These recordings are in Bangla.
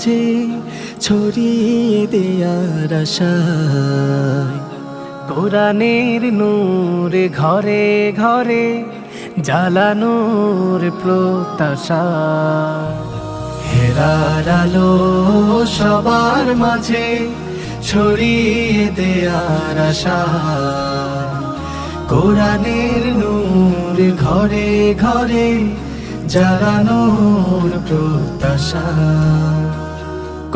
মাঝে ছড়িয়ে দেয়ার আশায়, কোরআনের নূর ঘরে ঘরে জ্বালানোর প্রত্যাশা, হেরার আলো সবার মাঝে ছড়িয়ে দেয়ার আশা, কোরআনের নূর ঘরে ঘরে জ্বালানোর প্রত্যাশা।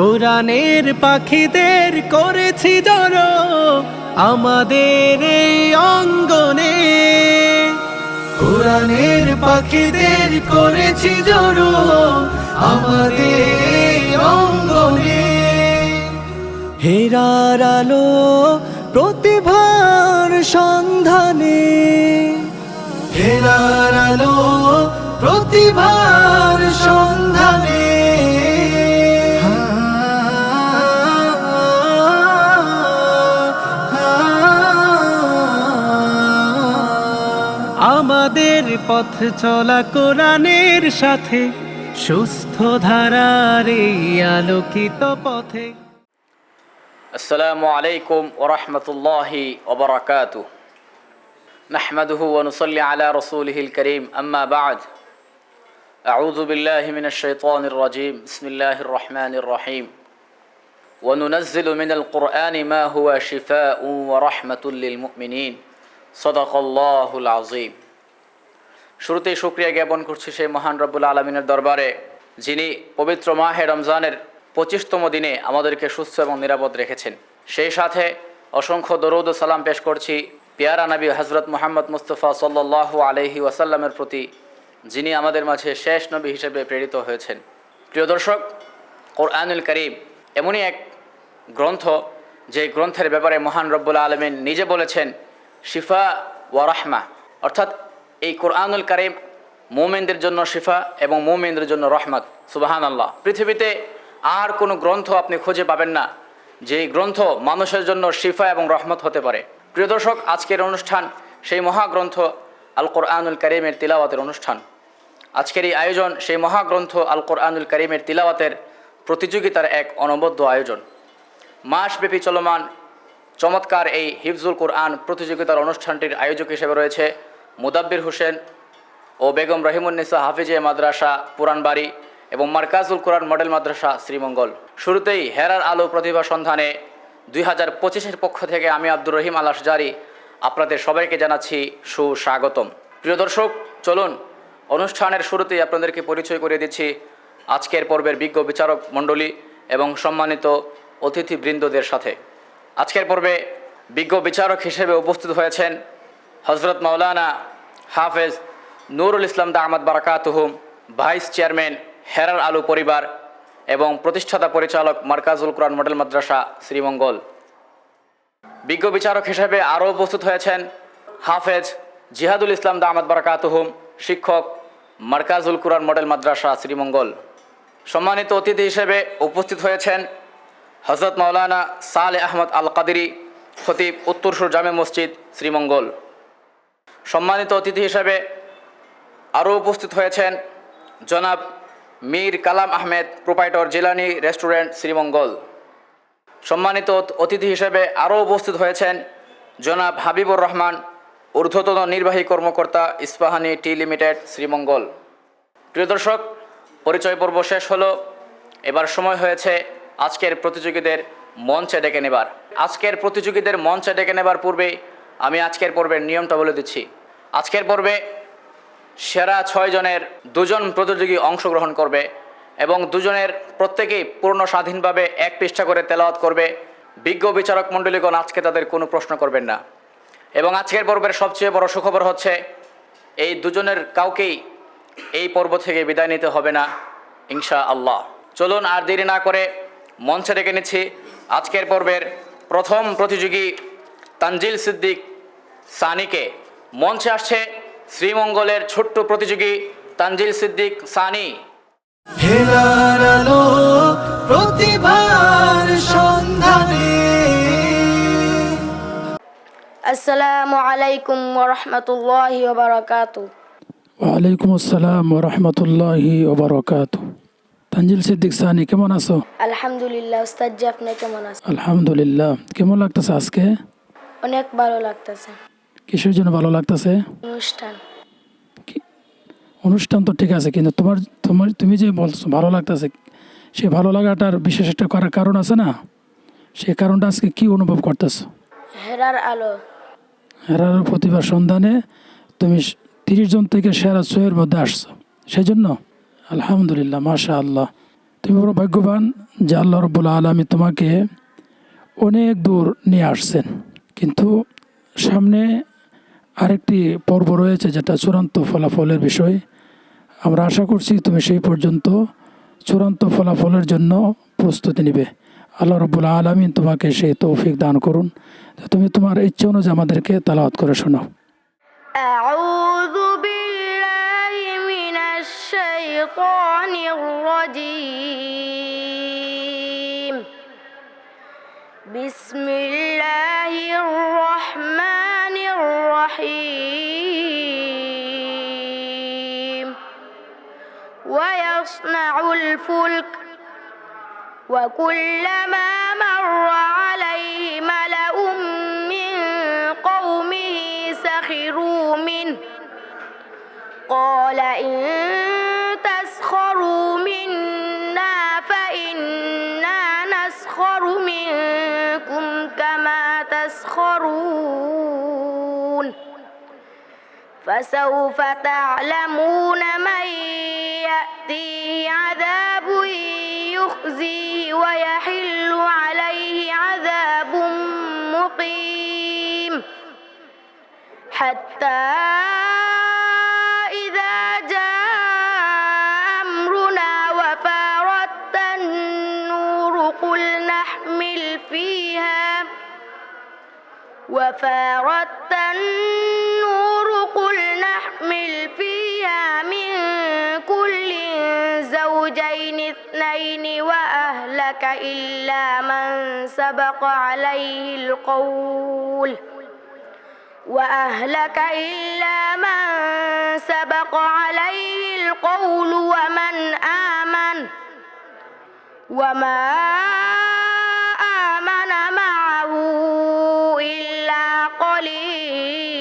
কোরআনের পাখিদের করেছি জড়ো আমাদের এই অঙ্গনে, কোরআনের পাখিদের করেছি জড়ো আমাদের এই অঙ্গনে, হেরার আলো প্রতিভার সন্ধানে, হেরার আলো প্রতিভার সন্ধানে, আমাদের পথ চলা কোরআনের সাথে, সুস্থ ধারার এই আলোকিত পথে। আসসালামু আলাইকুম ওয়া রাহমাতুল্লাহি ওয়া বারাকাতুহু। নাহমাদুহু ওয়া নুসাল্লি আলা রাসূলিহিল কারীম, আম্মা বা'দ। আউযু বিল্লাহি মিনাশ শাইতানির রাজীম। বিসমিল্লাহির রহমানির রহিম। ওয়া নুনাজ্জিলু মিনাল কুরআনি মা হুয়া শিফাউন ওয়া রাহমাতুল লিল মুমিনিন। সাদাকাল্লাহুল আযীম। শুরুতেই শুকরিয়া জ্ঞাপন করছি সেই মহান রব্বুল আলামিনের দরবারে, যিনি পবিত্র মাহে রমজানের 25তম দিনে আমাদেরকে সুস্থ এবং নিরাপদ রেখেছেন। সেই সাথে অসংখ্য দরুদ ও সালাম পেশ করছি পেয়ারা নবী হযরত মুহাম্মদ মুস্তাফা সাল্লাল্লাহু আলাইহি ওয়াসাল্লামের প্রতি, যিনি আমাদের মাঝে শেষ নবী হিসেবে প্রেরিত হয়েছেন। প্রিয় দর্শক, কোরআনুল কারীম এমনই এক গ্রন্থ, যে গ্রন্থের ব্যাপারে মহান রব্বুল আলামিন নিজে বলেছেন শিফা ওয়া রাহমা, অর্থাৎ এই কোরআনুল কারীম মুমিনদের জন্য শিফা এবং মুমিনদের জন্য রহমত। সুবহানাল্লাহ। পৃথিবীতে আর কোনো গ্রন্থ আপনি খুঁজে পাবেন না যেই গ্রন্থ মানুষের জন্য শিফা এবং রহমত হতে পারে। প্রিয় দর্শক, আজকের অনুষ্ঠান সেই মহাগ্রন্থ আল কোরআনুল কারীমের তিলাওয়াতের অনুষ্ঠান। আজকের এই আয়োজন সেই মহাগ্রন্থ আল কোরআনুল কারীমের তিলাওয়াতের প্রতিযোগিতার এক অনবদ্য আয়োজন। মাসব্যাপী চলমান চমৎকার এই হিফজুল কোরআন প্রতিযোগিতার অনুষ্ঠানটির আয়োজক হিসেবে রয়েছে মুদাব্বির হোসেন ও বেগম রহিমুন্নিসা হাফিজিয়া মাদ্রাসা পুরানবাড়ি এবং মারকাজুল কোরআন মডেল মাদ্রাসা শ্রীমঙ্গল। শুরুতেই হেরার আলো প্রতিভা সন্ধানে 2025-এর পক্ষ থেকে আমি আব্দুর রহিম আল আশজারি আপনাদের সবাইকে জানাচ্ছি সুস্বাগতম। প্রিয় দর্শক, চলুন অনুষ্ঠানের শুরুতেই আপনাদেরকে পরিচয় করিয়ে দিচ্ছি আজকের পর্বের বিজ্ঞ বিচারক মণ্ডলী এবং সম্মানিত অতিথিবৃন্দদের সাথে। আজকের পর্বে বিজ্ঞ বিচারক হিসেবে উপস্থিত হয়েছেন হযরত মাওলানা হাফেজ নুরুল ইসলাম দামাত বারাকাতুহুম, ভাইস চেয়ারম্যান হেরার আলো পরিবার এবং প্রতিষ্ঠাতা পরিচালক মারকাজুল কোরআন মডেল মাদ্রাসা শ্রীমঙ্গল। বিজ্ঞ বিচারক হিসেবে আরও উপস্থিত হয়েছেন হাফেজ জিহাদুল ইসলাম দামাত বারাকাতুহুম, শিক্ষক, মারকাজুল কোরআন মডেল মাদ্রাসা শ্রীমঙ্গল। সম্মানিত অতিথি হিসেবে উপস্থিত হয়েছেন হযরত মাওলানা সালেহ আহমদ আল কাদেরী, খতিব, উত্তরসুর জামে মসজিদ শ্রীমঙ্গল। সম্মানিত অতিথি হিসেবে আরও উপস্থিত হয়েছেন জনাব মীর কালাম আহমেদ, প্রোপাইটর জিলানি রেস্টুরেন্ট শ্রীমঙ্গল। সম্মানিত অতিথি হিসেবে আরও উপস্থিত হয়েছেন জনাব হাবিবুর রহমান, ঊর্ধ্বতন নির্বাহী কর্মকর্তা, ইস্পাহানি টি লিমিটেড শ্রীমঙ্গল। প্রিয় দর্শক, পরিচয় পর্ব শেষ হলো। এবার সময় হয়েছে আজকের প্রতিযোগীদের মঞ্চে ডেকে নেবার। আজকের প্রতিযোগীদের মঞ্চে ডেকে নেবার পূর্বে আমি আজকের পর্বের নিয়মটা বলে দিচ্ছি। আজকের পর্বে সেরা 6 জনের 2 জন প্রতিযোগী অংশগ্রহণ করবে এবং দুজনের প্রত্যেকেই পূর্ণ স্বাধীনভাবে 1 পৃষ্ঠা করে তেলাওয়াত করবে। বিজ্ঞ বিচারক মণ্ডলীগণ আজকে তাদের কোনো প্রশ্ন করবেন না। এবং আজকের পর্বের সবচেয়ে বড় সুখবর হচ্ছে এই 2 জনের কাউকেই এই পর্ব থেকে বিদায় নিতে হবে না, ইনশাআল্লাহ। চলুন আর দেরি না করে মঞ্চে ডেকে নিচ্ছি আজকের পর্বের প্রথম প্রতিযোগী তানজিল সিদ্দিক সানিকে। মঞ্চে আসছে শ্রীমঙ্গলের ছোট্ট প্রতিযোগী তানজিল সিদ্দিক সানি। হেরার আলো প্রতিভার সন্ধানে। আসসালামু আলাইকুম ওয়া রাহমাতুল্লাহি ওয়া বারাকাতুহু। ওয়ালাইকুম আসসালাম ওয়া রাহমাতুল্লাহি ওয়া বারাকাতুহু। তানজিল সিদ্দিক সানি, কেমন আছো? আলহামদুলিল্লাহ। উস্তাদ জি, আপনি কেমন আছেন? আলহামদুলিল্লাহ। কেমন লাগতেছে আজকে? অনেক ভালো লাগতেছে। কিসের জন্য ভালো লাগতেছে? অনুষ্ঠান। অনুষ্ঠান তো ঠিক আছে, কিন্তু তোমার তোমার তুমি যে বলছো ভালো লাগতেছে, সেই ভালো লাগাটার বিশেষ একটা করার কারণ আছে না? সেই কারণটা আজকে কি অনুভব করতেছো? হেরার আলো। হেরার প্রতিভার সন্ধানে তুমি 30 জন থেকে সেরা 6 মধ্যে আসছো, সেই জন্য আলহামদুলিল্লাহ, মাশা আল্লাহ। তুমি বড় ভাগ্যবান যে আল্লাহ রব্বুল আলামিন তোমাকে অনেক দূর নিয়ে আসছেন। কিন্তু সামনে আরেকটি পর্ব রয়েছে, যেটা চূড়ান্ত ফলাফলের বিষয়। আমরা আশা করছি তুমি সেই পর্যন্ত চূড়ান্ত ফলাফলের জন্য প্রস্তুতি নিবে। আল্লাহ রব্বুল আলামিন তোমাকে সেই তৌফিক দান করুন। তুমি তোমার ইচ্ছা অনুযায়ী আমাদেরকে তেলাওয়াত করে শোনাও। আউযু বিল্লাহি মিনাশ শাইতানির রাজীম। বিসমিল্লাহির রহমানির রহিম। ওয়া ইয়াসনাউল ফুলক وكلما مر عليه ملأ من قومه سخروا منه قال إن تسخروا منا فإنا نسخر منكم كما تسخرون فسوف تعلمون من يأتيه عذاب يخزيه ويحل عليه عذاب مقيم حتى إذا جاء أمرنا وفارت النور قل نحمل فيها من كل زوجين اثنين وأهلك إلا من سبق عليه القول ومن آمن وما آمن معه إلا قليل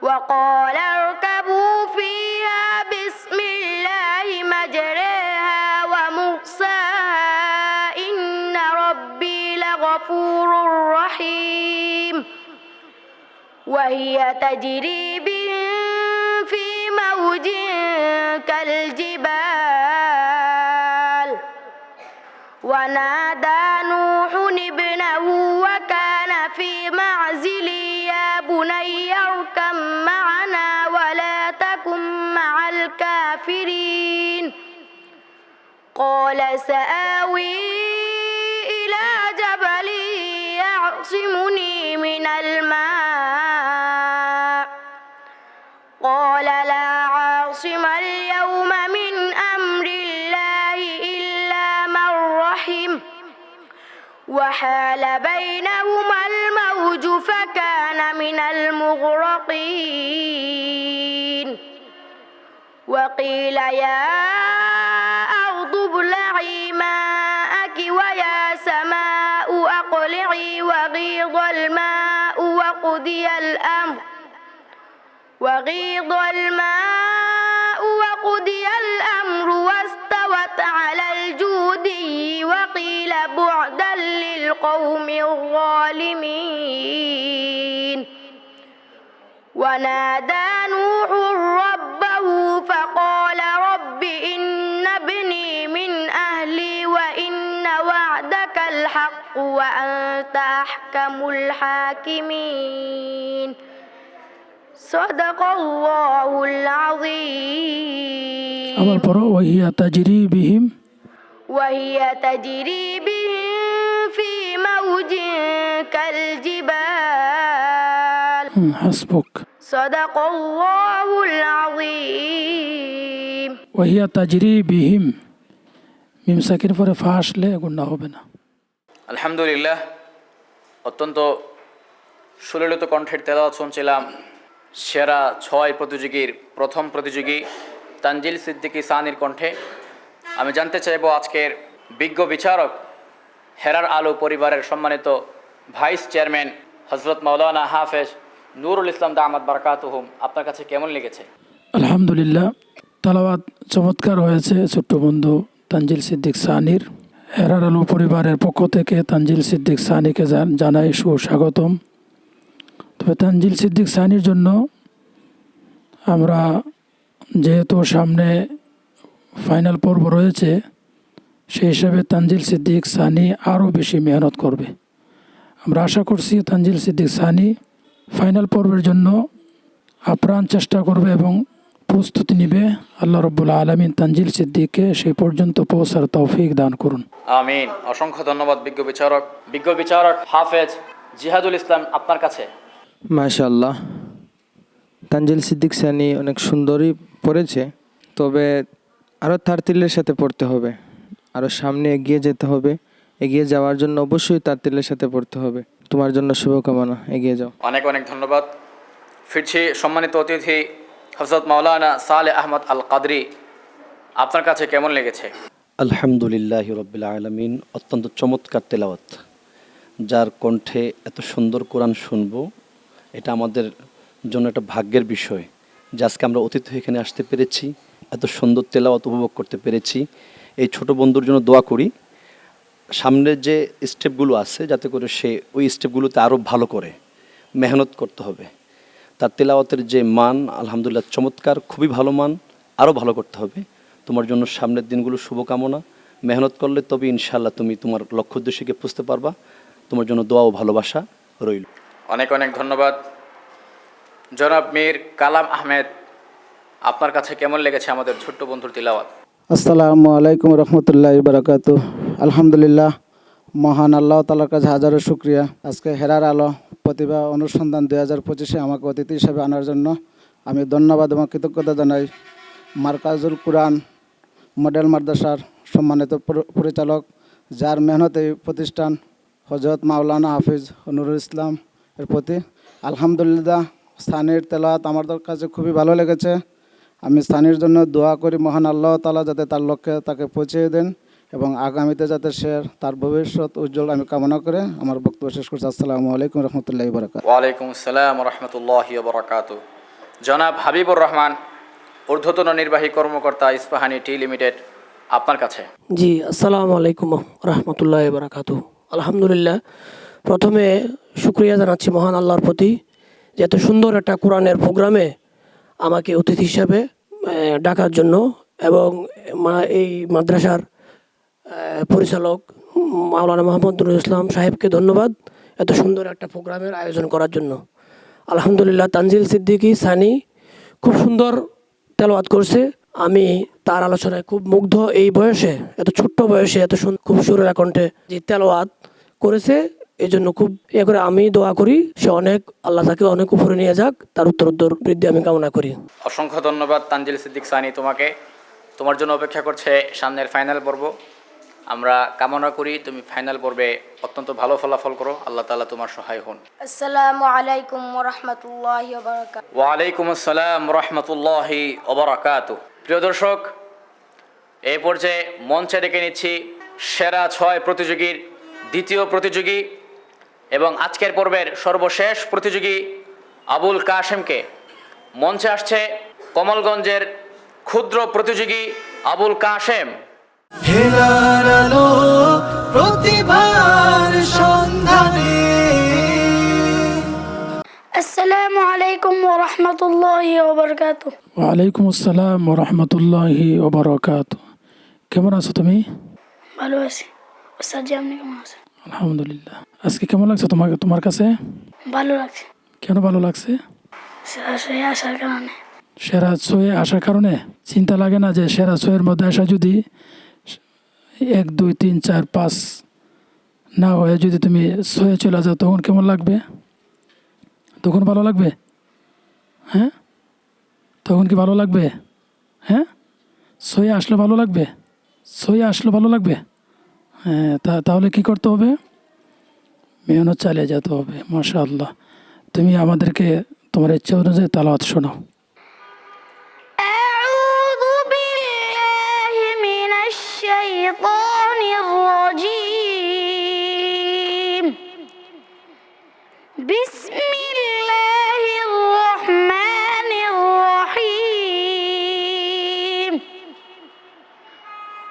وقال اركبوا فيها بسم الله مجريها ومرساها إن ربي لغفور رحيم وهي تجري بهم في موج كالجبال ونادى نوح ابنه وكان في معزل يا بني اركب معنا ولا تكن مع الكافرين قال سآوي إلى جبل يعصمني من الماء قال لا عاصم اليوم من أمر الله إلا من رحم وحال بينهما الموج فكان من المغرقين وقيل يا أرض ابلعي ماءك ويا سماء أقلعي وغيض الماء وقضي الأمر واستوت على الجودي وقيل بعدا للقوم الظالمين ونادى نوح ربه فقال رب إن ابني من أهلي وإن وعدك الحق وأنت أحكم الحاكمين صدق الله العظيم আবার পড়ো, ওয়াহিয়া তাজরি বিহিম وهي تجري بهم في موج كالجبال হাসবুক। صدق الله العظيم ওয়াহিয়া তাজরি বিহিম, মিম সাকির পরে ফা আসলে গুনাহ হবে না। আলহামদুলিল্লাহ, অত্যন্ত সুললিত কণ্ঠের তেলাওয়াত শুনছিলাম সেরা 6 প্রতিযোগীর প্রথম প্রতিযোগী তানজিল সিদ্দিকী সানির কণ্ঠে। আমি জানতে চাইব আজকের বিজ্ঞ বিচারক হেরার আলো পরিবারের সম্মানিত ভাইস চেয়ারম্যান হজরত মাওলানা হাফেজ নুরুল ইসলাম দামাত বারাকাতুহুম আপনার কাছে কেমন লেগেছে? আলহামদুলিল্লাহ, তালাওয়াত চমৎকার হয়েছে ছোট্ট বন্ধু তানজিল সিদ্দিক সানির। হেরার আলো পরিবারের পক্ষ থেকে তানজিল সিদ্দিক সানিকে জানাই সুস্বাগতম। তবে তানজিল সিদ্দিক সানির জন্য আমরা যেহেতু সামনে ফাইনাল পর্ব রয়েছে, সেই হিসাবে তানজিল সিদ্দিক সানি আরও বেশি মেহনত করবে। আমরা আশা করছি তানজিল সিদ্দিক সানি ফাইনাল পর্বের জন্য আপ্রাণ চেষ্টা করবে এবং প্রস্তুতি নিবে। আল্লাহ রব্বুল আলামিন তানজিল সিদ্দিককে সেই পর্যন্ত পৌঁছার তৌফিক দান করুন। আমিন। অসংখ্য ধন্যবাদ বিজ্ঞ বিচারক হাফেজ জিহাদুল ইসলাম আপনার কাছে। মাশাআল্লাহ, তানজিল সিদ্দিক সানি অনেক সুন্দরই পড়েছে, তবে আরও তারতিলের সাথে পড়তে হবে, আরও সামনে এগিয়ে যেতে হবে। এগিয়ে যাওয়ার জন্য অবশ্যই তারতিলের সাথে পড়তে হবে। তোমার জন্য শুভকামনা, এগিয়ে যাও। অনেক অনেক ধন্যবাদ। ফিরছি সম্মানিত অতিথি হযরত মাওলানা সালেহ আহমদ আল কাদরি, আপনার কাছে কেমন লেগেছে? আলহামদুলিল্লাহ রব্বিল আলামিন। অত্যন্ত চমৎকার তেলাওয়াত, যার কণ্ঠে এত সুন্দর কোরআন শুনবো, এটা আমাদের জন্য একটা ভাগ্যের বিষয় যে আজকে আমরা অতিথি এখানে আসতে পেরেছি, এত সুন্দর তেলাওয়াত উপভোগ করতে পেরেছি। এই ছোট বন্ধুর জন্য দোয়া করি, সামনের যে স্টেপগুলো আছে যাতে করে সে ওই স্টেপগুলোতে আরও ভালো করে মেহনত করতে হবে। তার তেলাওয়াতের যে মান আলহামদুলিল্লাহ চমৎকার, খুবই ভালো মান, আরও ভালো করতে হবে। তোমার জন্য সামনের দিনগুলো শুভকামনা। মেহনত করলে তবে ইনশাআল্লাহ তুমি তোমার লক্ষ্য উদ্দেশ্যকে বুঝতে পারবা। তোমার জন্য দোয়া ও ভালোবাসা রইল। অনেক অনেক ধন্যবাদ। জনাব মীর কালাম আহমেদ, আপনার কাছে কেমন লেগেছে আমাদের ছোট্ট বন্ধুর তিলাওয়াত? আসসালামু আলাইকুম রহমতুল্লাহি বারাকাতু। আলহামদুলিল্লাহ, মহান আল্লাহ তাআলার কাছে হাজারো শুকরিয়া। আজকে হেরার আলো প্রতিভা অনুসন্ধান 2025-এ আমাকে অতিথি হিসেবে আনার জন্য আমি ধন্যবাদ এবং কৃতজ্ঞতা জানাই। মার্কাজুল কুরআন মডেল মাদ্রাসার সম্মানিত পরিচালক, যার মেহনত এই প্রতিষ্ঠান, হযরত মাওলানা হাফিজ নুরুল ইসলাম এর প্রতি। আলহামদুলিল্লাহ, সানির তেলাওয়াত আমার কাছে খুবই ভালো লেগেছে। আমি সানির জন্য দোয়া করি মহান আল্লাহ তাআলা যাতে তার লক্ষ্যে তাকে পৌঁছিয়ে দেন এবং আগামীতে যাতে সে তার ভবিষ্যৎ উজ্জ্বল আমি কামনা করে আমার বক্তব্য শেষ করছি। আসসালামু আলাইকুম রহমতুল্লাহি বারাকাতুহু। ওয়ালাইকুম আসসালাম রহমতুল্লাহি বারাকাতুহু। জনাব হাবিবুর রহমান, ঊর্ধ্বতন নির্বাহী কর্মকর্তা, ইস্পাহানি টি লিমিটেড, আপনার কাছে। জি, আসসালামু আলাইকুম রহমতুল্লাহি বারাকাতুহু। আলহামদুলিল্লাহ, প্রথমে শুকরিয়া জানাচ্ছি মহান আল্লাহর প্রতি যে এত সুন্দর একটা কোরআনের প্রোগ্রামে আমাকে অতিথি হিসাবে ডাকার জন্য, এবং এই মাদ্রাসার পরিচালক মাওলানা মোহাম্মদ নুরুল ইসলাম সাহেবকে ধন্যবাদ এত সুন্দর একটা প্রোগ্রামের আয়োজন করার জন্য। আলহামদুলিল্লাহ, তানজিল সিদ্দিকী সানি খুব সুন্দর তেলাওয়াত করছে। আমি তার আলোচনায় খুব মুগ্ধ। এই বয়সে, এত ছোট্ট বয়সে এত খুব সুরেলা কণ্ঠে যে তেলাওয়াত করেছে, এই জন্য খুব করে আমি দোয়া করি সে অনেক, আল্লাহ তাকে অনেক উপরে নিয়ে যাক, তার উত্তরোত্তর বৃদ্ধি আমি কামনা করি। অসংখ্য ধন্যবাদ তানজিল সিদ্দিক সানি তোমাকে। তোমার জন্য অপেক্ষা করছে সামনের ফাইনাল পর্ব। আমরা কামনা করি তুমি ফাইনাল পর্বে অত্যন্ত ভালো ফলাফল করো, আল্লাহ তাআলা তোমার সহায় হন। আসসালামু আলাইকুম ওয়া রাহমাতুল্লাহি ওয়া বারাকাতুহু। ওয়ালাইকুম আসসালাম রহমতুল্লাহি ওবারাকাতুহু। প্রিয় দর্শক, এই পর্যায়ে মঞ্চে ডেকে নিচ্ছি সেরা 6 প্রতিযোগীর দ্বিতীয় প্রতিযোগী এবং আজকের পর্বের সর্বশেষ প্রতিযোগী আবুল কাশেমকে। মঞ্চে আসছে কমলগঞ্জের ক্ষুদ্র প্রতিযোগী আবুল কাশেম। হেরার আলো প্রতিভার সন্ধানে। আসসালামু আলাইকুম ওয়া রাহমাতুল্লাহি ওয়া বারাকাতুহু। ওয়ালাইকুম আসসালাম রহমতুল্লাহি ওবরাকাতুহু। কেমন আছো তুমি? ভালো আছি। ওস্তাদ জি, আপনি কেমন আছেন? আলহামদুলিল্লাহ। আজকে কেমন লাগছে তোমার কাছে? ভালো লাগছে। কেন ভালো লাগছে? সরাসরি আসার কারণে। সেরা 6-এ আসার কারণে চিন্তা লাগে না যে সেরা 6-এর মধ্যে আসা যদি 1, 2, 3, 4, 5 না হয়ে যদি তুমি 6-এ চলে যাও, তখন কেমন লাগবে? তখন ভালো লাগবে? হ্যাঁ, তখন কি ভালো লাগবে? হ্যাঁ, 6-এ আসলে ভালো লাগবে? 6-এ আসলে ভালো লাগবে? হ্যাঁ, তাহলে কি করতে হবে? মেহনত চালিয়ে যেতে হবে। মাশাআল্লাহ, তুমি আমাদেরকে তোমার ইচ্ছা অনুযায়ী তেলাওয়াত শোনাও। أعوذ الشيطان الرجيم بسم الله الرحمن الرحيم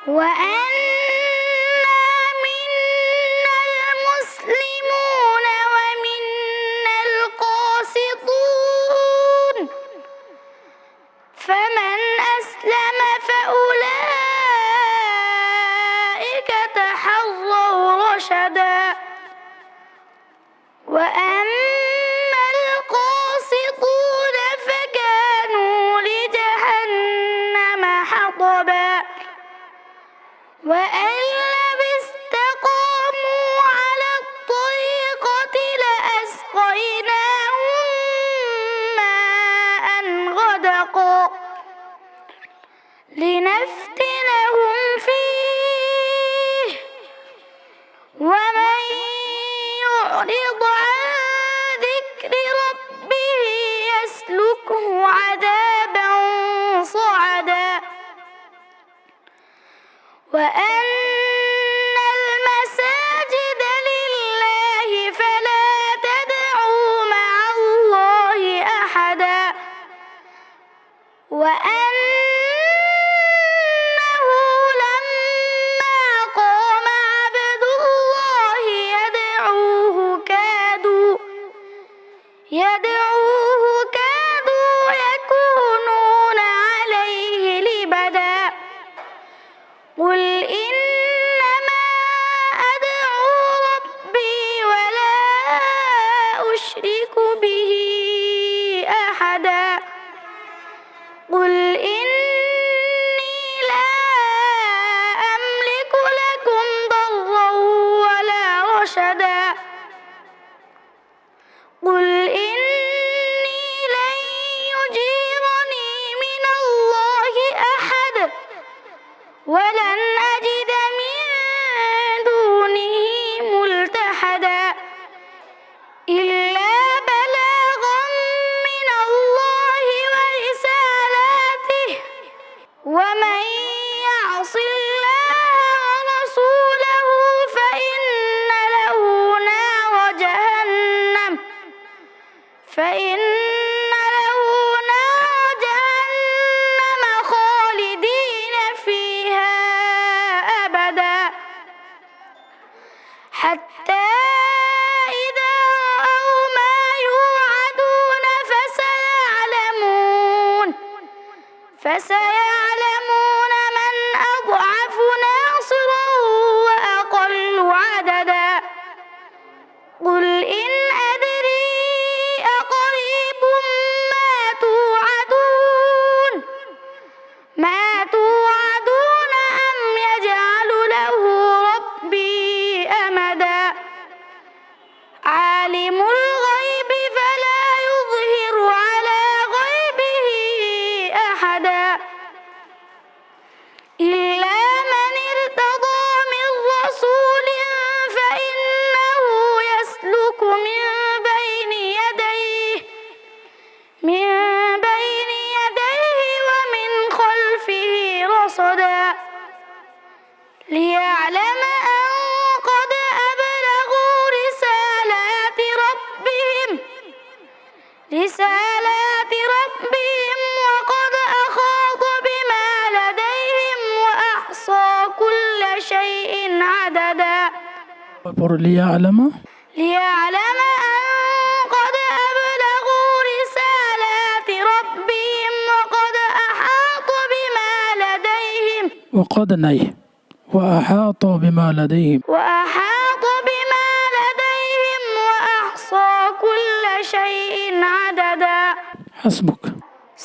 وأنا منا المسلمون ومنا القاسطون فمن أسلم فأولئك تحروا رشدا وأما القاسطون فكانوا لجهنم حطبا وأن لو استقاموا على الطريقة لأسقيناهم ماء غدقا لنفتنهم فيه ومن يعرض عن ذكر ربه يسلكه عذابا صعدا وأن المساجد لله فلا تدعوا مع الله أحدا وأنه لما قام عبد الله يدعوه كادوا يكونون عليه لبدا قل إنما أدعو ربي ولا أشرك به أحدا قل إني لا أملك لكم ضرا ولا رشدا قل إني لن يجيرني من الله أحد ولن أجد من دونه ملتحدا إلا بلاغا من الله ورسالاته ومن يعص الله ورسوله فإن له نار جهنم خالدين فيها أبدا حتى إذا رأوا ما يوعدون فسيعلمون من أضعف ناصرا وأقل عددا قل إن أدري أقريب ما توعدون أم يجعل له ربي أمدا عالم الغيب فلا يظهر على غيبه أحدا إلا من ارتضى من رسول فإنه يسلك من بين يديه ومن خلفه رصدا ليعلم أن قد أبلغوا رسالات ربهم وقد أحاط بما لديهم وأحصى كل شيء عددا ليعلم أن قد أبلغوا رسالات ربهم وقد أحاط بما لديهم وأحاط بما لديهم وأحصى كل شيء عددا حسبك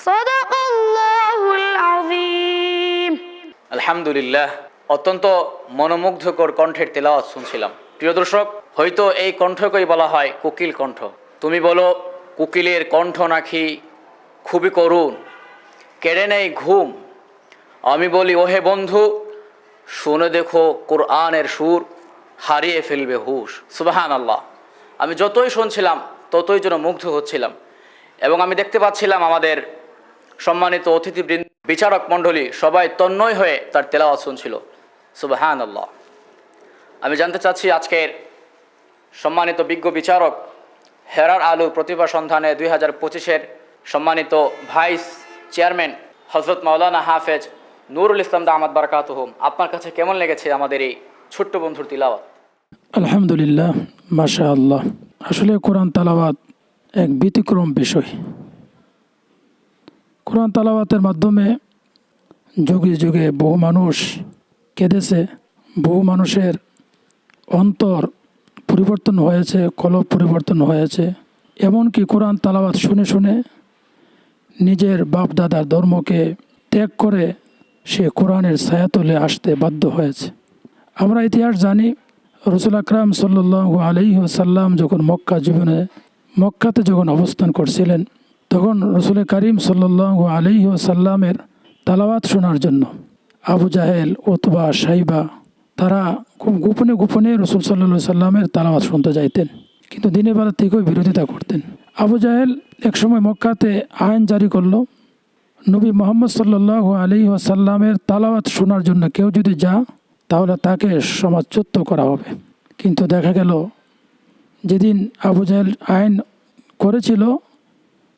صدق الله العظيم আলহামদুলিল্লাহ, অত্যন্ত মনোমুগ্ধকর কণ্ঠের তেলাওয়াত শুনছিলাম। প্রিয় দর্শক, হয়তো এই কণ্ঠকেই বলা হয় কোকিল কণ্ঠ। তুমি বলো কোকিলের কণ্ঠ নাকি খুবই করুণ, কেড়ে নেই ঘুম। আমি বলি ওহে বন্ধু, শুনে দেখো কোরআনের সুর, হারিয়ে ফেলবে হুশ। সুবহানাল্লাহ। আমি যতই শুনছিলাম ততই যেন মুগ্ধ হচ্ছিলাম, এবং আমি দেখতে পাচ্ছিলাম আমাদের সম্মানিত অতিথিবৃন্দ, বিচারক মণ্ডলী সবাই তন্ময় হয়ে তার তেলাওয়াত শুনছিল। সুবহানাল্লাহ। আমি জানতে চাচ্ছি আজকের সম্মানিত বিজ্ঞ বিচারক হেরার আলো প্রতিভা সন্ধানে 2025-এর সম্মানিত ভাইস চেয়ারম্যান হজরত মাওলানা হাফেজ নুরুল ইসলাম দামাত বারাকাতুহুম, আপনার কাছে কেমন লেগেছে আমাদের এই ছোট্ট বন্ধুর তিলাওয়াত? আলহামদুলিল্লাহ, মাশা আল্লাহ। আসলে কোরআন তালাওয়াত এক ব্যতিক্রম বিষয়। কোরআন তালাওয়াতের মাধ্যমে যুগে যুগে বহু মানুষ কেঁদেছে, বহু মানুষের অন্তর পরিবর্তন হয়েছে, কলব পরিবর্তন হয়েছে। এমনকি কোরআন তালাওয়াত শুনে শুনে নিজের বাপ দাদার ধর্মকে ত্যাগ করে সে কোরআনের ছায়াতলে আসতে বাধ্য হয়েছে। আমরা ইতিহাস জানি, রসুল আকরাম সাল্লাল্লাহু আলাইহি ওয়াসাল্লাম যখন মক্কাতে যখন অবস্থান করছিলেন, তখন রসুল করিম সাল্লাল্লাহু আলাইহি ওয়াসাল্লামের তালাওয়াত শোনার জন্য আবু জাহেল, উতবা, সাইবা তারা খুব গোপনে গোপনে রসুল সাল্লাল্লাহু সাল্লামের তালাওয়াত শুনতে যাইতেন, কিন্তু দিনের বেলা থেকেও বিরোধিতা করতেন। আবু জাহেল একসময় মক্কাতে আইন জারি করলো, নবী মোহাম্মদ সাল্লাল্লাহু আলাইহি ওয়াসাল্লামের তালাওয়াত শোনার জন্য কেউ যদি তাহলে তাকে সমাজচ্যুত করা হবে। কিন্তু দেখা গেল যেদিন আবু জাহেল আইন করেছিল,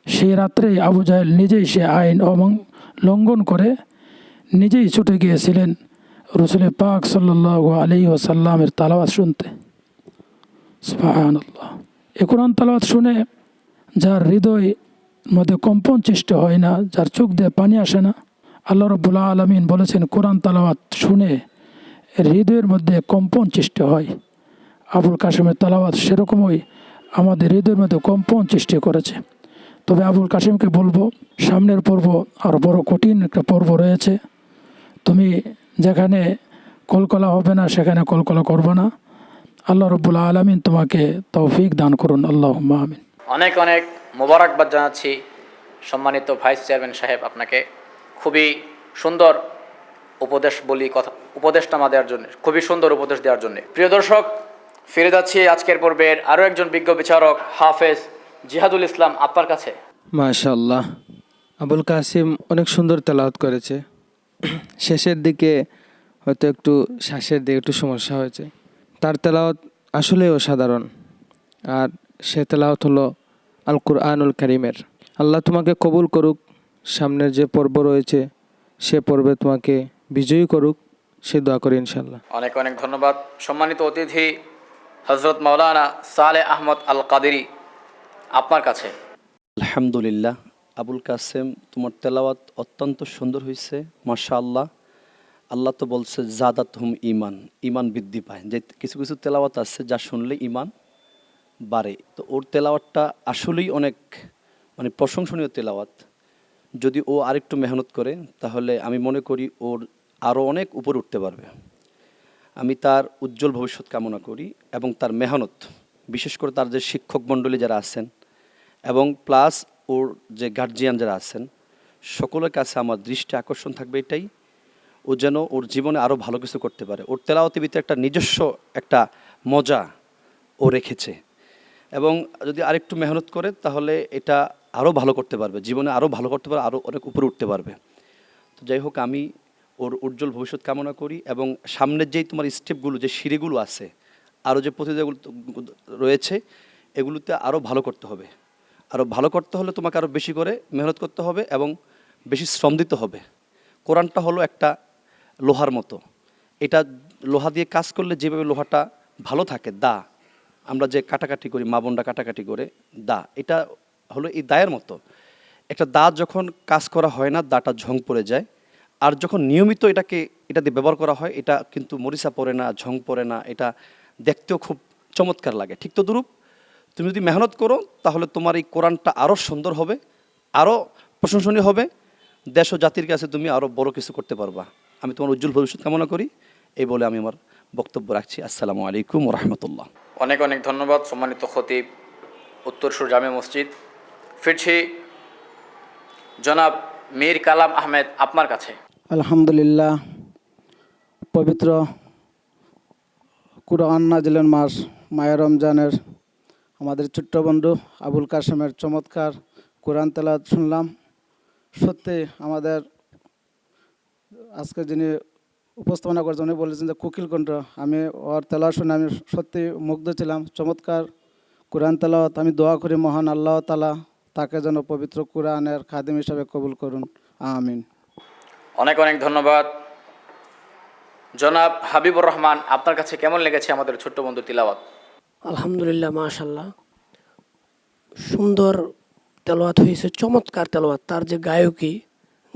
সেই রাত্রেই আবু জাহেল নিজেই সে আইন লঙ্ঘন করে নিজেই ছুটে গিয়েছিলেন রসুল পাক সাল্লাল্লাহু আলাইহি ওয়াসাল্লামের তালাওয়াত শুনতে। সুবহানাল্লাহ। এ কোরআন তালাওয়াত শুনে যার হৃদয় মধ্যে কম্পন সৃষ্টি হয় না, যার চোখ দিয়ে পানি আসে না, আল্লাহ রাব্বুল আলামিন বলেছেন কোরআন তালাওয়াত শুনে হৃদয়ের মধ্যে কম্পন সৃষ্টি হয়। আবুল কাসেমের তালাওয়াত সেরকমই আমাদের হৃদয়ের মধ্যে কম্পন সৃষ্টি করেছে। তবে আবুল কাসেমকে বলবো, সামনের পর্ব আর বড় কঠিন একটা পর্ব রয়েছে। তুমি যেখানে কলকলা হবে না সেখানে কলকলা করবে না। আল্লাহ রাব্বুল আলামিন তোমাকে তৌফিক দান করুন, আল্লাহুম্মা আমিন। অনেক অনেক মোবারকবাদ জানাচ্ছি সম্মানিত ভাইস চেয়ারম্যান সাহেব আপনাকে, খুবই সুন্দর উপদেশনামা দেওয়ার জন্য, খুবই সুন্দর উপদেশ দেওয়ার জন্য। প্রিয় দর্শক, ফিরে যাচ্ছি আজকের পর্বের আরও একজন বিজ্ঞ বিচারক হাফেজ জিহাদুল ইসলাম আপনার কাছে। মাশাআল্লাহ, আবুল কাসিম অনেক সুন্দর তেলাওয়াত করেছে। শেষের দিকে হয়তো একটু শ্বাসের দিকে একটু সমস্যা হয়েছে। তার তেলাওয়াত আসলেই অসাধারণ। আর সে তেলাওয়াত হলো আল কুরআনুল কারীমের। আল্লাহ তোমাকে কবুল করুক, সামনের যে পর্ব রয়েছে সে পর্বে তোমাকে বিজয়ী করুক, সে দোয়া করি ইনশাআল্লাহ। অনেক অনেক ধন্যবাদ। সম্মানিত অতিথি হজরত মাওলানা সালেহ আহমদ আল কাদেরী আপনার কাছে। আলহামদুলিল্লাহ, আবুল কাসেম তোমার তেলাওয়াত অত্যন্ত সুন্দর হয়েছে, মাশাআল্লাহ। আল্লাহ তো বলছে জাদাতহুম ঈমান, ঈমান বৃদ্ধি পায়। যে কিছু কিছু তেলাওয়াত আছে যা শুনলে ঈমান বাড়ে, তো ওর তেলাওয়াতটা আসলেই অনেক প্রশংসনীয় তেলাওয়াত। যদি ও আরেকটু মেহনত করে তাহলে আমি মনে করি ওর আরও অনেক উপরে উঠতে পারবে। আমি তার উজ্জ্বল ভবিষ্যৎ কামনা করি এবং তার মেহনত, বিশেষ করে তার যে শিক্ষক মণ্ডলী যারা আছেন এবং প্লাস ওর যে গার্জিয়ান যারা আছেন, সকলের কাছে আমার দৃষ্টি আকর্ষণ থাকবে এটাই, ও যেন ওর জীবনে আরও ভালো কিছু করতে পারে। ওর তেলাওয়াতের ভিতরে একটা নিজস্ব একটা মজা ও রেখেছে, এবং যদি আরেকটু মেহনত করে তাহলে এটা আরও ভালো করতে পারবে, জীবনে আরও ভালো করতে পারবে, আরও অনেক উপরে উঠতে পারবে। তো যাই হোক, আমি ওর উজ্জ্বল ভবিষ্যৎ কামনা করি এবং সামনের যেই তোমার স্টেপগুলো, যে সিঁড়িগুলো আছে, আরও যে প্রতিযোগিতাগুলো রয়েছে, এগুলোতে আরও ভালো করতে হবে। আরও ভালো করতে হলে তোমাকে আরও বেশি করে মেহনত করতে হবে এবং বেশি শ্রম দিতে হবে। কোরআনটা হলো একটা লোহার মতো, এটা লোহা দিয়ে কাজ করলে যেভাবে লোহাটা ভালো থাকে, আমরা যে কাটাকাটি করি, মা বোনরা কাটাকাটি করে এটা হলো এই দায়ের মতো। একটা যখন কাজ করা হয় না, দাটা ঝং পড়ে যায়। আর যখন নিয়মিত এটা দিয়ে ব্যবহার করা হয়, এটা কিন্তু মরিচা পড়ে না, ঝং পড়ে না, এটা দেখতেও খুব চমৎকার লাগে। ঠিক তদ্রূপ তুমি যদি মেহনত করো তাহলে তোমার এই কোরআনটা আরও সুন্দর হবে, আরও প্রশংসনীয় হবে, দেশ ও জাতির কাছে তুমি আরও বড় কিছু করতে পারবা। আমি তোমার উজ্জ্বল ভবিষ্যৎ কামনা করি, এই বলে আমি আমার বক্তব্য রাখছি। আসসালামু আলাইকুম ওয়া রাহমাতুল্লাহ। অনেক অনেক ধন্যবাদ সম্মানিত খতিব, উত্তরসুর জামে মসজিদ। ফিরছি জনাব মীর কালাম আহমেদ আপনার কাছে। আলহামদুলিল্লাহ, পবিত্র কুরআন নাজিলের মাস মাহে রমজানের আমাদের ছোট্ট বন্ধু আবুল কাসেমের চমৎকার কোরআন তেলাওয়াত শুনলাম। সত্যি আমাদের আজকে যিনি উপস্থাপনা করেছেন। উনি বলেছেন যে কোকিল কণ্ঠ। আমি ওর তেলাওয়াত শুনে আমি সত্যি মুগ্ধ ছিলাম। চমৎকার কোরআন তেলাওয়াত। আমি দোয়া করি মহান আল্লাহ তাআলা তাকে যেন পবিত্র কোরআনের খাদিম হিসাবে কবুল করুন, আমিন। অনেক অনেক ধন্যবাদ। জনাব হাবিবুর রহমান, আপনার কাছে কেমন লেগেছে আমাদের ছোট্ট বন্ধু তিলাওয়াত? আলহামদুলিল্লাহ, মাশাল্লাহ, সুন্দর তেলাওয়াত হয়েছে, চমৎকার তেলাওয়াত। তার যে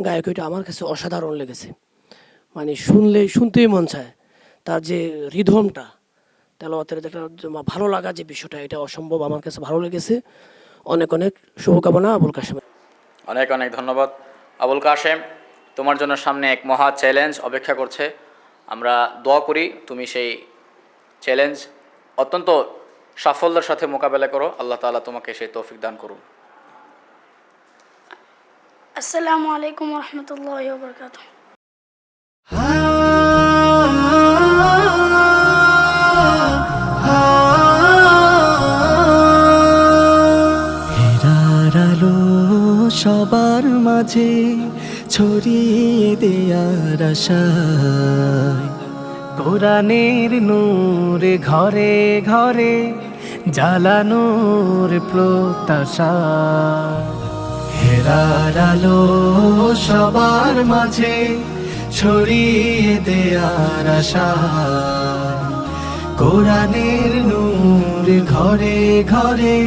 গায়কিটা আমার কাছে অসাধারণ লেগেছে। মানে শুনতেই মন চায়। তার যে রিধমটা, তেলাওয়াতের যেটা ভালো লাগা যে বিষয়টা, এটা অসম্ভব আমার কাছে ভালো লেগেছে। অনেক অনেক শুভকামনা আবুল কাশেম। অনেক অনেক ধন্যবাদ আবুল কাশেম। তোমার জন্য সামনে এক মহা চ্যালেঞ্জ অপেক্ষা করছে। আমরা দোয়া করি তুমি সেই চ্যালেঞ্জ অত্যন্ত সাফল্যের সাথে মোকাবেলা করো। আল্লাহ তাআলা তোমাকে সেই তৌফিক দান করুন। আসসালামু আলাইকুম ওয়া রাহমাতুল্লাহি ওয়া বারাকাতুহু। হেরার আলো সবার মাঝে ছড়িয়ে দেয়ার আশায়, কোরআনের নূর ঘরে ঘরে জ্বালানোর প্রত্যাশা। হেরার আলো সবার মাঝে ছড়িয়ে দেয়ার আশায়, কোরআনের নূর ঘরে ঘরে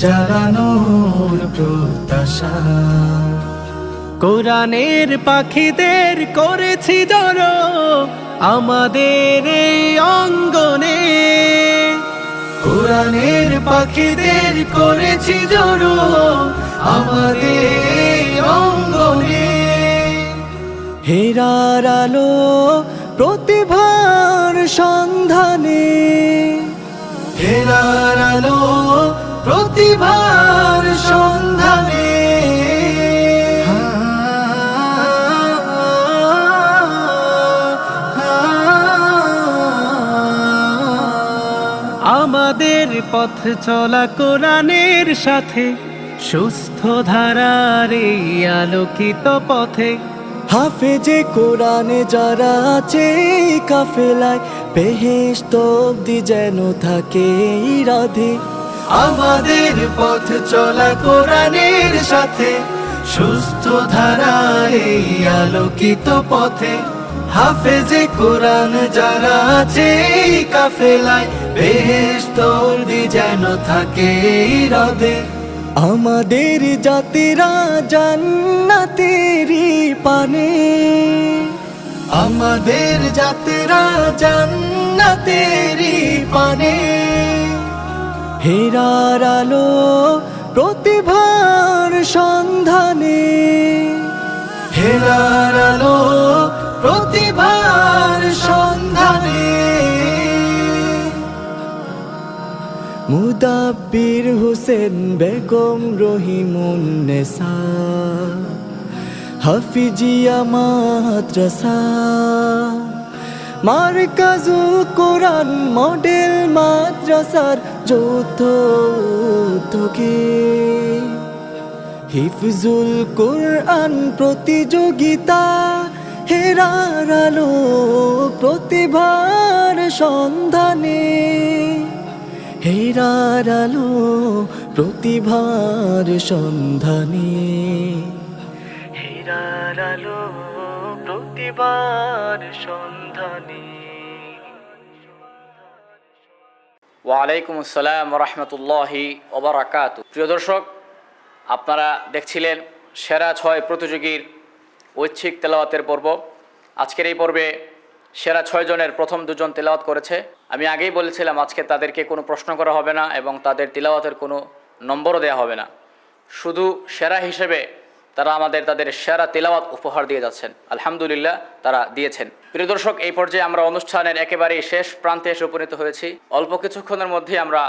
জ্বালানোর প্রত্যাশা। কোরআনের পাখিদের করেছি জড়ো আমাদের এই অঙ্গনে, কোরআনের পাখিদের করেছি জড়ো আমাদের এই অঙ্গনে। হেরার আলো প্রতিভার সন্ধানে, হেরার আলো প্রতিভার সন্ধানে। আমাদের পথ চলা কোরআনের সাথে, সুস্থ ধারার এই আলোকিত পথে। হাফেজে কোরআনে যারা আছে কাফেলায়, বেহেশত অবধি যেন থাকে রাধে। আমাদের পথ চলা কোরআনের সাথে, সুস্থ ধারার এই আলোকিত পথে। হাফেজে কোরআন যারা আছে কাফেলায়, বেহেশত অবধি যেন থাকে রাধে। আমাদের জাতিরা জান্নাতেরই পানে, আমাদের জাতিরা জান্নাতেরই পানে। হেরার আলো প্রতিভার সন্ধানে, হেরার আলো প্রতিভার সন্ধানে। মুদাব্বির হোসেন বেগম রহিমুন্নেসা, হাফিজিয়া মাদ্রাসা, মারকাজুল কোরআন মডেল মাদ্রাসার যৌথ উদ্যোগে হিফজুল কোরআন প্রতিযোগিতা। হেরার আলো প্রতিভার সন্ধানে, হেরার আলো প্রতিভার সন্ধানে। হেরার আলো প্রতিভার সন্ধানে। ওয়ালাইকুম আসসালাম ওয়া রাহমাতুল্লাহি ওয়া বারাকাতুহু। প্রিয় দর্শক, আপনারা দেখছিলেন সেরা 6 প্রতিযোগীর ঐচ্ছিক তেলাওয়াতের পর্ব। আজকের এই পর্বে সেরা 6 জনের প্রথম 2 জন তেলাওয়াত করেছে। আমি আগেই বলেছিলাম আজকে তাদেরকে কোনো প্রশ্ন করা হবে না এবং তাদের তেলাওয়াতের কোনো নম্বরও দেওয়া হবে না। শুধু সেরা হিসেবে তারা তাদের সেরা তেলাওয়াত উপহার দিয়ে যাচ্ছেন। আলহামদুলিল্লাহ, তারা দিয়েছেন। প্রিয় দর্শক, এই পর্যায়ে আমরা অনুষ্ঠানের একেবারেই শেষ প্রান্তে এসে উপনীত হয়েছি। অল্প কিছুক্ষণের মধ্যেই আমরা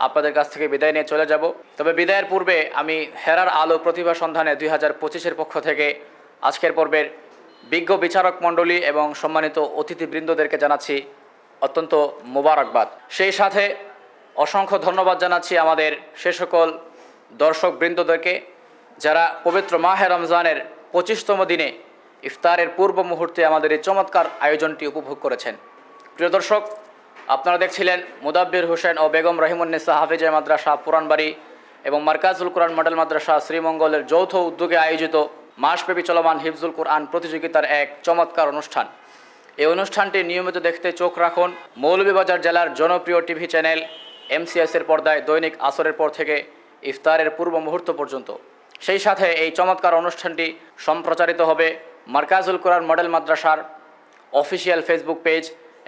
আপনাদের কাছ থেকে বিদায় নিয়ে চলে যাব। তবে বিদায়ের পূর্বে আমি হেরার আলো প্রতিভা সন্ধানে 2025-এর পক্ষ থেকে আজকের পর্বের বিজ্ঞ বিচারক মণ্ডলী এবং সম্মানিত অতিথিবৃন্দদেরকে জানাচ্ছি অত্যন্ত মোবারকবাদ। সেই সাথে অসংখ্য ধন্যবাদ জানাচ্ছি আমাদের সে সকল দর্শকবৃন্দদেরকে যারা পবিত্র মাহে রমজানের 25তম দিনে ইফতারের পূর্ব মুহূর্তে আমাদের এই চমৎকার আয়োজনটি উপভোগ করেছেন। প্রিয় দর্শক, আপনারা দেখছিলেন মুদাব্বির হোসেন ও বেগম রহিমুন্নেসা হাফিজা মাদ্রাসা পুরানবাড়ি এবং মার্কাজুল কোরআন মডেল মাদ্রাসা শ্রীমঙ্গলের যৌথ উদ্যোগে আয়োজিত মাসব্যাপী চলমান হিফজুল কোরআন প্রতিযোগিতার এক চমৎকার অনুষ্ঠান। এই অনুষ্ঠানটি নিয়মিত দেখতে চোখ রাখুন মৌলভীবাজার জেলার জনপ্রিয় টিভি চ্যানেল MCS-এর পর্দায় দৈনিক আসরের পর থেকে ইফতারের পূর্ব মুহূর্ত পর্যন্ত। সেই সাথে এই চমৎকার অনুষ্ঠানটি সম্প্রচারিত হবে মার্কাজুল কোরআন মডেল মাদ্রাসার অফিসিয়াল ফেসবুক পেজ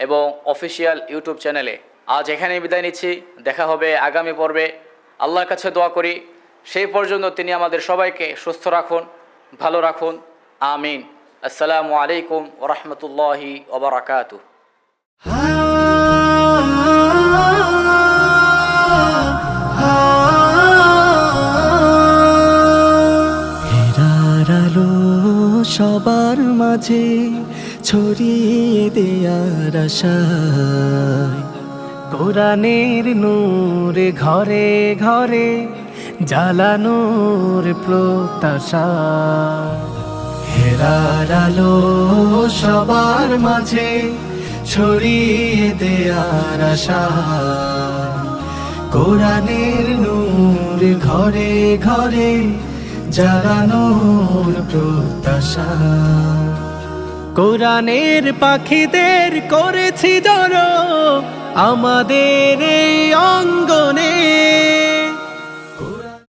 এবং অফিসিয়াল ইউটিউব চ্যানেলে। আজ এখানেই বিদায় নিচ্ছি, দেখা হবে আগামী পর্বে। আল্লাহর কাছে দোয়া করি সেই পর্যন্ত তিনি আমাদের সবাইকে সুস্থ রাখুন, ভালো রাখুন, আমিন। আসসালামু আলাইকুম ওয়া রাহমাতুল্লাহি ওয়া বারাকাতুহু। হেরার আলো সবার মাঝে ছড়িয়ে দেয়ার আশায়, কোরআনের নূর ঘরে ঘরে জ্বালানোর প্রত্যাশা। হেরার আলো সবার মাঝে ছড়িয়ে দেয়ার আশায়, কোরআনের নূর ঘরে ঘরে জ্বালানোর প্রত্যাশা। কোরআনের পাখিদের করেছি জড়ো আমাদের এই অঙ্গনে,